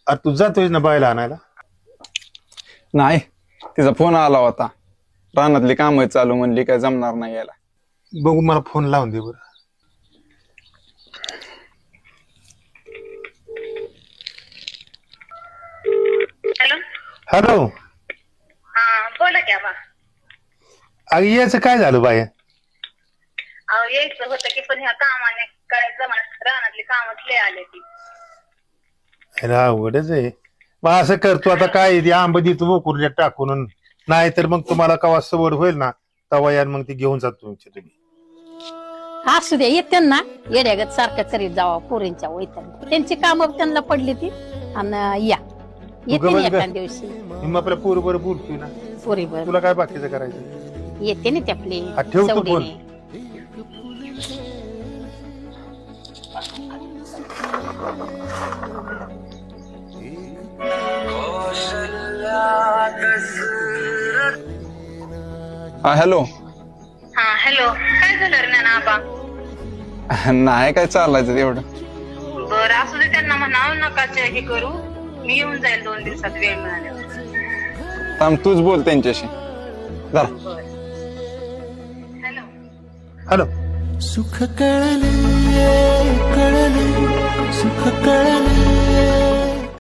अरे तू जातोय ना बायला आणायला? नाही, तिचा फोन आला होता. रानातली कामं चालू म्हणली, काय जमणार नाही यायला. बघू, मला फोन लावून दे बरं. हॅलो. हॅलो. हा बोला की आबा. अगं याचं काय झालं बाय? अहो यायचं होतं की पण ह्या कामाने काय जमा रानातली कामच लय आले ती. अरे अवघडच आहे. मग असं करतो आता काय ती आंब देतो बोकुरच्या टाकून, नाही तर मग तुम्हाला कवा सवड होईल ना तवा यार मग ती घेऊन जातो तुम्ही. असू द्या, येते ना येड्यागत सारखं करीत जावा पोरींच्या वैतन. त्यांची कामं त्यांना पडली ती आणि या येते ना एका दिवशी. मग आपल्या पोर बरं बोलतोय ना, पोरी बर तुला काय बाकीचं करायचं? येते ना ते आपली हा, ठेव तू फोन. सवडीने. हा हॅलो. हा हॅलो. काय झालं रे नाना आबा? नाही काय चालायचं एवढं. बरं असू दे, त्यांना म्हणाव नकाच हे करू, मी येऊन जाईल 2 दिवसात वेळ मिळाल्यावर. थांब, तूच बोल त्यांच्याशी जरा. हॅलो. हॅलो. सुख कळले कळले सुख कळले